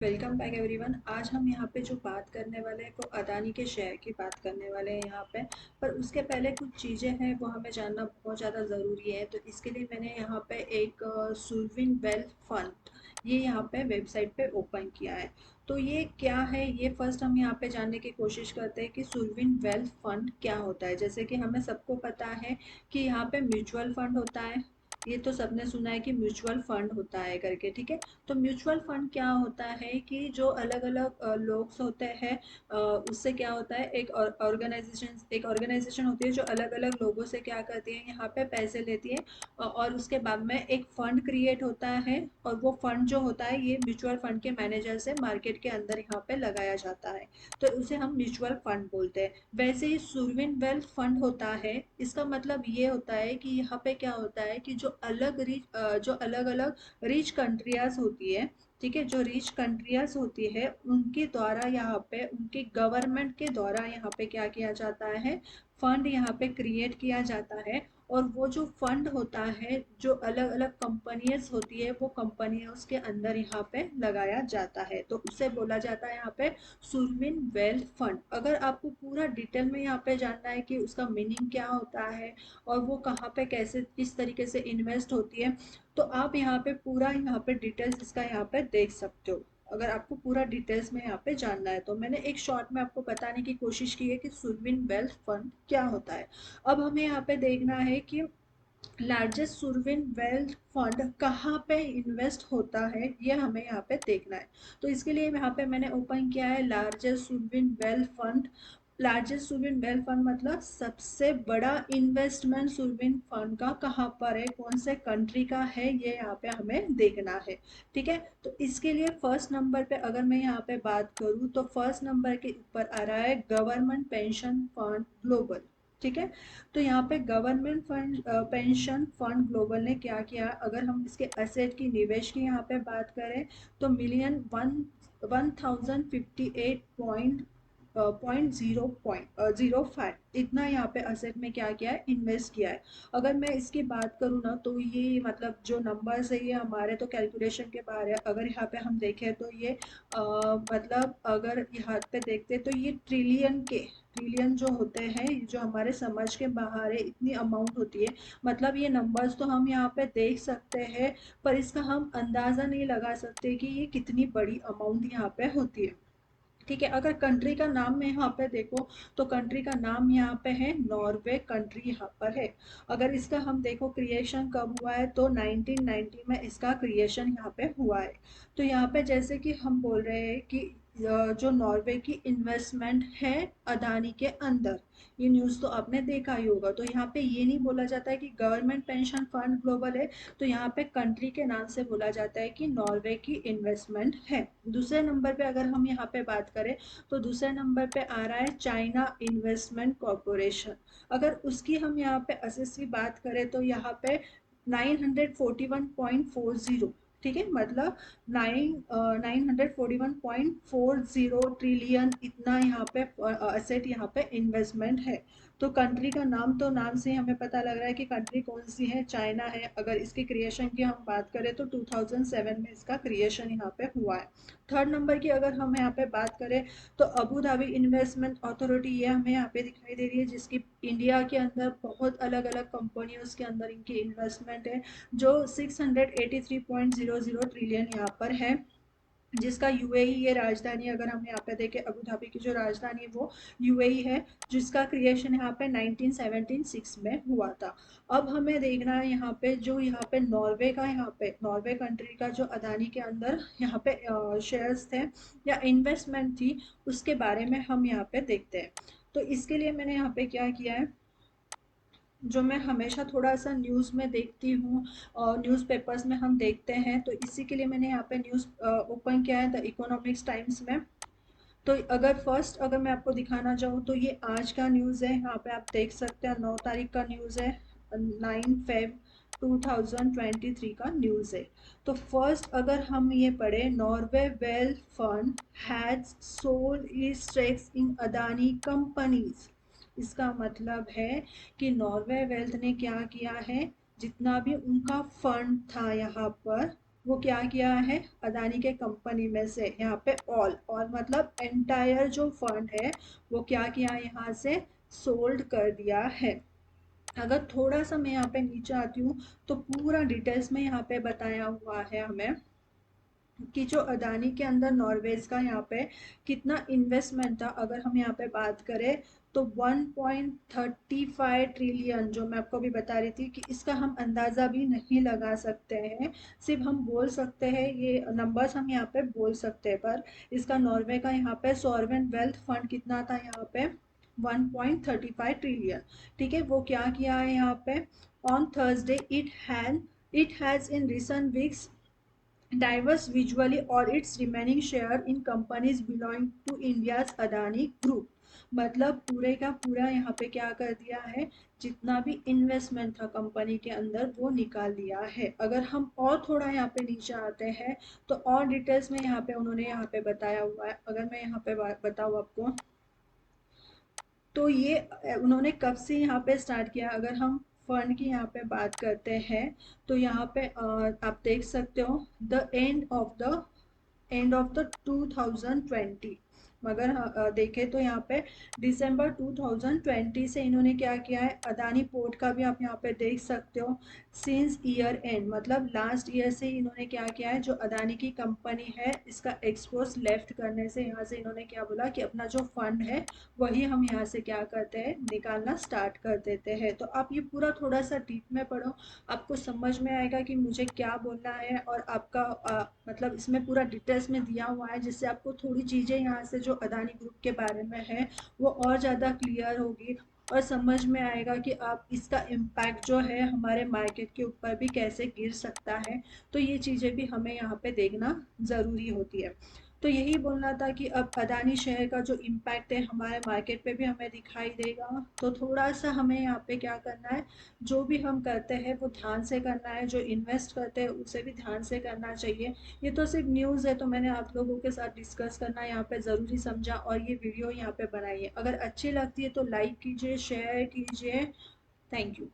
Welcome back everyone. आज हम यहाँ पे जो बात करने वाले हैं वो अदानी के शेयर की बात करने वाले हैं यहाँ पे। पर उसके पहले कुछ चीज़ें हैं वो हमें जानना बहुत ज़्यादा ज़रूरी है। तो इसके लिए मैंने यहाँ पे एक सुरविन वेल्थ फंड ये यहाँ पे वेबसाइट पे ओपन किया है। तो ये क्या है, ये फर्स्ट हम यहाँ पे जानने की कोशिश करते हैं कि सुरविन वेल्थ फंड क्या होता है। जैसे कि हमें सबको पता है कि यहाँ पे म्यूचुअल फंड होता है। ये तो सबने सुना है कि म्यूचुअल फंड होता है करके, ठीक है। तो म्यूचुअल फंड क्या होता है कि जो अलग अलग लोग होते हैं, उससे क्या होता है, एक ऑर्गेनाइजेशन होती है जो अलग अलग लोगों से क्या करती है, यहाँ पे पैसे लेती है। और उसके बाद में एक फंड क्रिएट होता है और वो फंड जो होता है ये म्यूचुअल फंड के मैनेजर से मार्केट के अंदर यहाँ पे लगाया जाता है। तो उसे हम म्यूचुअल फंड बोलते हैं। वैसे ही सुरविन वेल्थ फंड होता है, इसका मतलब ये होता है कि यहाँ पे क्या होता है कि जो अलग अलग रिच कंट्रियाज होती है, ठीक है, जो रिच कंट्रियाज होती है उनके द्वारा यहाँ पे उनके गवर्नमेंट के द्वारा यहाँ पे क्या किया जाता है, फंड यहाँ पे क्रिएट किया जाता है। और वो जो फंड होता है जो अलग अलग कंपनीज होती है वो कंपनियों के अंदर यहाँ पे लगाया जाता है, तो उसे बोला जाता है यहाँ पे सुरविन वेल्थ फंड। अगर आपको पूरा डिटेल में यहाँ पे जानना है कि उसका मीनिंग क्या होता है और वो कहाँ पे कैसे किस तरीके से इन्वेस्ट होती है, तो आप यहाँ पे डिटेल्स इसका यहाँ पे देख सकते हो। अगर आपको पूरा डिटेल्स में यहाँ पे जानना है तो मैंने एक शॉर्ट में आपको बताने की कोशिश की है कि सुरविन वेल्थ फंड क्या होता है। अब हमें यहाँ पे देखना है कि लार्जेस्ट सुरविन वेल्थ फंड कहाँ पे इन्वेस्ट होता है, ये हमें यहाँ पे देखना है। तो इसके लिए यहाँ पे मैंने ओपन किया है largest sovereign wealth fund. Largest sovereign wealth fund मतलब सबसे बड़ा इन्वेस्टमेंट सुरविन फंड का कहाँ पर है, कौन से कंट्री का है, ये यहाँ पे हमें देखना है। ठीक है, तो इसके लिए फर्स्ट नंबर पे अगर मैं यहाँ पे बात करूँ तो फर्स्ट नंबर के ऊपर आ रहा है गवर्नमेंट पेंशन फंड ग्लोबल। ठीक है, तो यहाँ पे government fund pension fund global ने क्या किया, अगर हम इसके असेट की निवेश की यहाँ पे बात करें तो मिलियन वन 1058 0.05 इतना यहाँ पे असेट में क्या किया है, इन्वेस्ट किया है। अगर मैं इसकी बात करूँ ना तो ये मतलब जो नंबर्स है ये हमारे तो कैलकुलेशन के बाहर है। अगर यहाँ पे हम देखें तो ये मतलब अगर यहाँ पे देखते तो ये ट्रिलियन जो होते हैं, जो हमारे समझ के बाहर है, इतनी अमाउंट होती है। मतलब ये नंबर्स तो हम यहाँ पे देख सकते हैं पर इसका हम अंदाज़ा नहीं लगा सकते कि ये कितनी बड़ी अमाउंट यहाँ पे होती है। ठीक है, अगर कंट्री का नाम में यहाँ पे देखो तो कंट्री का नाम यहाँ पे है नॉर्वे कंट्री यहाँ पर है। अगर इसका हम देखो क्रिएशन कब हुआ है तो 1990 में इसका क्रिएशन यहाँ पे हुआ है। तो यहाँ पे जैसे कि हम बोल रहे हैं कि जो नॉर्वे की इन्वेस्टमेंट है अदानी के अंदर, ये न्यूज़ तो आपने देखा ही होगा। तो यहाँ पे ये नहीं बोला जाता है कि गवर्नमेंट पेंशन फंड ग्लोबल है, तो यहाँ पे कंट्री के नाम से बोला जाता है कि नॉर्वे की इन्वेस्टमेंट है। दूसरे नंबर पे अगर हम यहाँ पे बात करें तो दूसरे नंबर पे आ रहा है चाइना इन्वेस्टमेंट कॉरपोरेशन। अगर उसकी हम यहाँ पे असेस की बात करें तो यहाँ पे 941.40, ठीक है, मतलब 941.40 ट्रिलियन इतना यहाँ पे असेट यहाँ पे इन्वेस्टमेंट है। तो कंट्री का नाम तो नाम से हमें पता लग रहा है कि कंट्री कौन सी है, चाइना है। अगर इसके क्रिएशन की हम बात करें तो 2007 में इसका क्रिएशन यहाँ पे हुआ है। थर्ड नंबर की अगर हम यहाँ पे बात करें तो अबू धाबी इन्वेस्टमेंट अथॉरिटी, ये हमें यहाँ पे दिखाई दे रही है, जिसकी इंडिया के अंदर बहुत अलग अलग कंपनियों के अंदर इनकी इन्वेस्टमेंट है, जो 683.00 ट्रिलियन यहाँ पर है, जिसका यूएई ये राजधानी, अगर हम यहाँ पे देखें अबू धाबी की जो राजधानी है वो यूएई है, जिसका क्रिएशन यहाँ पे 1976 में हुआ था। अब हमें देखना है यहाँ पे जो यहाँ पे नॉर्वे का, यहाँ पे नॉर्वे कंट्री का जो अदानी के अंदर यहाँ पे शेयर्स थे या इन्वेस्टमेंट थी, उसके बारे में हम यहाँ पे देखते हैं। तो इसके लिए मैंने यहाँ पे क्या किया है, जो मैं हमेशा थोड़ा सा न्यूज़ में देखती हूँ और न्यूज़पेपर्स में हम देखते हैं, तो इसी के लिए मैंने यहाँ पे न्यूज़ ओपन किया है द इकोनॉमिक्स टाइम्स में। तो अगर मैं आपको दिखाना चाहूँ तो ये आज का न्यूज़ है, यहाँ पे आप देख सकते हैं 9 तारीख का न्यूज़ है, 9 फेब 2023 का न्यूज़ है। तो फर्स्ट अगर हम ये पढ़े, Norway wealth fund has sold it's stakes in Adani companies. इसका मतलब है कि नॉर्वे वेल्थ ने क्या किया है, जितना भी उनका फंड था यहाँ पर वो क्या किया है, अदानी के कंपनी में से यहाँ पे ऑल और मतलब एंटायर जो फंड है वो क्या किया, यहाँ से सोल्ड कर दिया है। अगर थोड़ा सा मैं यहाँ पे नीचे आती हूँ तो पूरा डिटेल्स में यहाँ पे बताया हुआ है हमें कि जो अदानी के अंदर नॉर्वेज का यहाँ पे कितना इन्वेस्टमेंट था। अगर हम यहाँ पे बात करें तो 1.35 ट्रिलियन, जो मैं आपको अभी बता रही थी कि इसका हम अंदाज़ा भी नहीं लगा सकते हैं, सिर्फ हम बोल सकते हैं ये नंबर्स हम यहाँ पे बोल सकते हैं। पर इसका नॉर्वे का यहाँ पे सॉवरेन वेल्थ फंड कितना था, यहाँ पे 1.35 ट्रिलियन। ठीक है, वो क्या किया है यहाँ पे, on Thursday it has in recent weeks diverse visually or its remaining share in companies belonging to India's Adani Group। मतलब पूरे का पूरा यहाँ पे क्या कर दिया है, जितना भी इन्वेस्टमेंट था कंपनी के अंदर वो निकाल दिया है। अगर हम और थोड़ा यहाँ पे नीचे आते हैं तो और डिटेल्स में यहाँ पे उन्होंने यहाँ पे बताया हुआ है। अगर मैं यहाँ पे बताऊँ आपको तो ये उन्होंने कब से यहाँ पे स्टार्ट किया। अगर हम फंड की यहाँ पे बात करते हैं तो यहाँ पे आप देख सकते हो द एंड ऑफ द 2020। मगर देखें तो यहाँ पे दिसंबर 2020 से इन्होंने क्या किया है, अदानी पोर्ट का भी आप यहाँ पे देख सकते हो सिंस ईयर एंड, मतलब लास्ट ईयर से इन्होंने क्या किया है, जो अदानी की कंपनी है इसका एक्सपोज लेफ्ट करने से यहाँ से इन्होंने क्या बोला कि अपना जो फंड है वही हम यहाँ से क्या करते हैं, निकालना स्टार्ट कर देते हैं। तो आप ये पूरा थोड़ा सा डीप में पढ़ो, आपको समझ में आएगा कि मुझे क्या बोलना है। और आपका मतलब इसमें पूरा डिटेल्स में दिया हुआ है, जिससे आपको थोड़ी चीज़ें यहाँ से जो अदानी ग्रुप के बारे में है वो और ज़्यादा क्लियर होगी और समझ में आएगा कि आप इसका इम्पैक्ट जो है हमारे मार्केट के ऊपर भी कैसे गिर सकता है। तो ये चीज़ें भी हमें यहाँ पे देखना ज़रूरी होती है। तो यही बोलना था कि अब अदानी शहर का जो इम्पैक्ट है हमारे मार्केट पे भी हमें दिखाई देगा। तो थोड़ा सा हमें यहाँ पे क्या करना है, जो भी हम करते हैं वो ध्यान से करना है, जो इन्वेस्ट करते हैं उसे भी ध्यान से करना चाहिए। ये तो सिर्फ न्यूज़ है, तो मैंने आप लोगों के साथ डिस्कस करना यहाँ पे ज़रूरी समझा और ये वीडियो यहाँ पे बनाई है। अगर अच्छी लगती है तो लाइक कीजिए, शेयर कीजिए। Thank you.